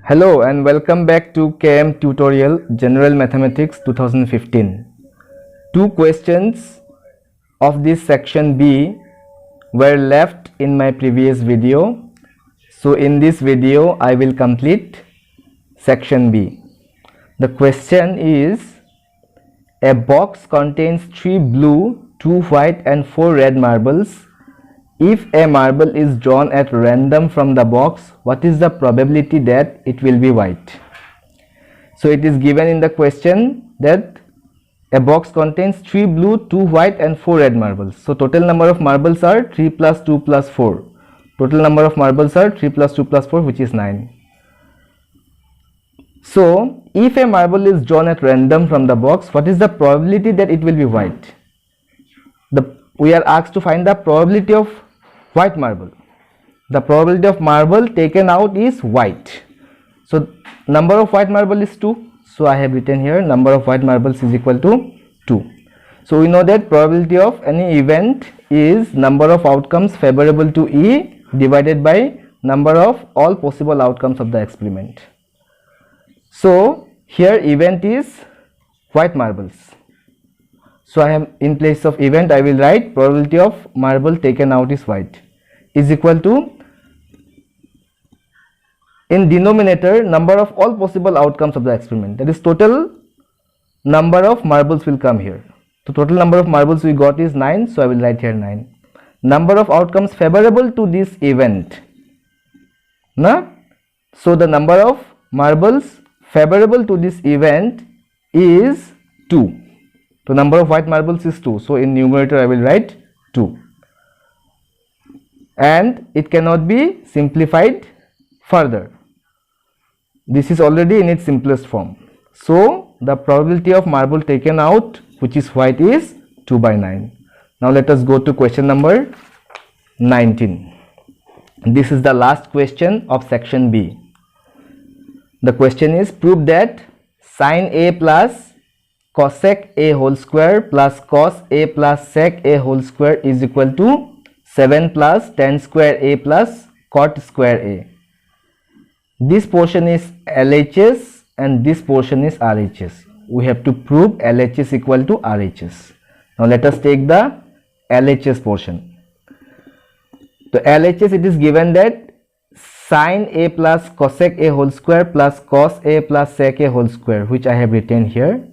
Hello and welcome back to KM Tutorial General Mathematics 2015. Two questions of this section B were left in my previous video. So in this video I will complete section B. The question is, a box contains 3 blue, 2 white and 4 red marbles. If a marble is drawn at random from the box, what is the probability that it will be white? So it is given in the question that a box contains 3 blue, 2 white and 4 red marbles. So total number of marbles are 3 plus 2 plus 4. Total number of marbles are 3 plus 2 plus 4, which is 9. So if a marble is drawn at random from the box, what is the probability that it will be white? We are asked to find the probability of white marble. The probability of marble taken out is white. So number of white marble is 2. So I have written here number of white marbles is equal to 2. So we know that probability of any event is number of outcomes favorable to E divided by number of all possible outcomes of the experiment. So here event is white marbles. So I have, in place of event I will write probability of marble taken out is white is equal to, in denominator, number of all possible outcomes of the experiment, that is total number of marbles will come here. So total number of marbles we got is 9, so I will write here 9. Number of outcomes favorable to this event, so the number of marbles favorable to this event is 2. So number of white marbles is 2, so in numerator I will write 2, and it cannot be simplified further. This is already in its simplest form. So the probability of marble taken out, which is white, is 2 by 9. Now let us go to question number 19. This is the last question of section B. The question is, prove that sin A plus cosec A whole square plus cos A plus sec A whole square is equal to 7 plus tan square A plus cot square A. This portion is LHS and this portion is RHS. We have to prove LHS equal to RHS. Now let us take the LHS portion. The LHS, it is given that sin A plus cosec A whole square plus cos A plus sec A whole square, which I have written here.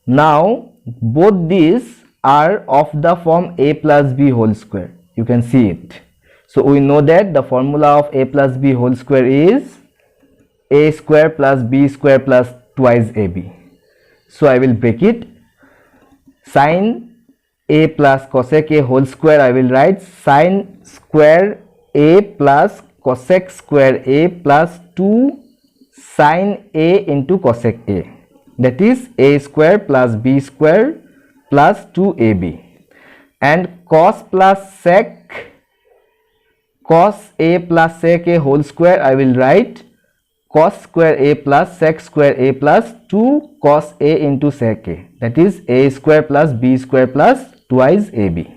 Now both these are of the form A plus B whole square. You can see it. So we know that the formula of A plus B whole square is A square plus B square plus twice AB. So I will break it. Sin A plus cosec A whole square, I will write sin square A plus cosec square A plus 2 sin A into cosec A. That is A square plus B square plus 2AB. And cos plus sec, cos A plus sec A whole square, I will write cos square A plus sec square A plus 2 cos A into sec A. That is A square plus B square plus twice AB.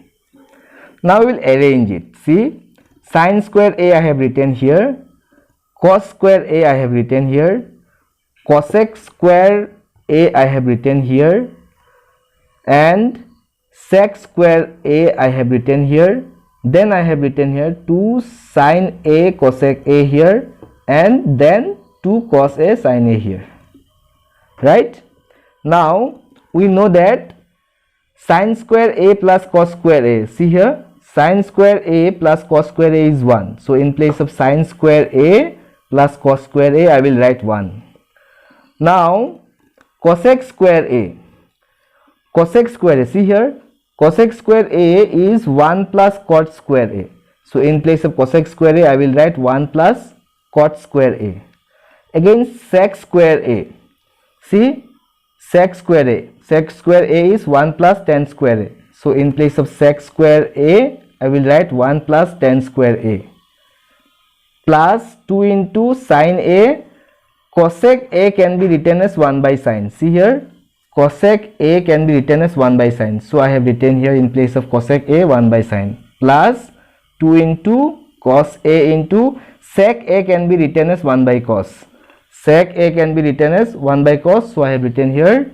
Now we will arrange it. See, sin square A I have written here, cos square A I have written here, cosec square A I have written here, and sec square A I have written here. Then I have written here 2 sin A cosec A here, and then 2 cos A sin A here. Right? Now we know that sin square A plus cos square A, see here, sin square A plus cos square A is 1. So in place of sin square A plus cos square A, I will write 1. Now cosec square A, cosec square A, see here, cosec square A is 1 plus cot square A. So in place of cosec square A, I will write 1 plus cot square A. Again sec square A, see, sec square A is 1 plus tan square A. So in place of sec square A, I will write 1 plus tan square A plus 2 into sin A. Cosec A can be written as 1 by sin. See here, cosec A can be written as 1 by sin. So I have written here in place of cosec A 1 by sin plus 2 into cos A into sec A can be written as 1 by cos. Sec A can be written as 1 by cos, so I have written here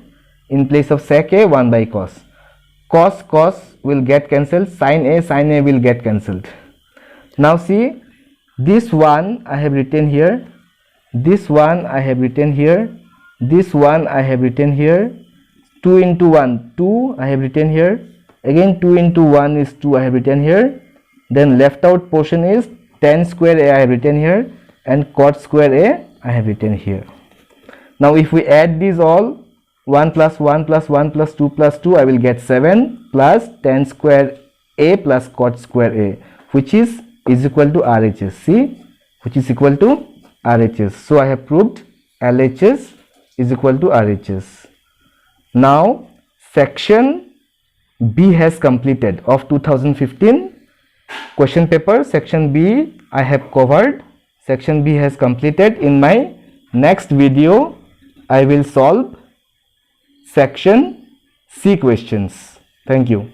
in place of sec A 1 by cos. Cos will get cancelled, sin A will get cancelled. Now see, this one I have written here, this one I have written here, this one I have written here, 2 into 1, 2 I have written here, again 2 into 1 is 2 I have written here, then left out portion is tan square A I have written here, and cot square A I have written here. Now if we add these all, 1 plus 1 plus 1 plus 2 plus 2, I will get 7 plus tan square A plus cot square A, which is equal to RHS. See, which is equal to RHS. So I have proved LHS is equal to RHS. Now section B has completed of 2015 question paper. Section B I have covered. Section B has completed. In my next video I will solve section C questions. Thank you.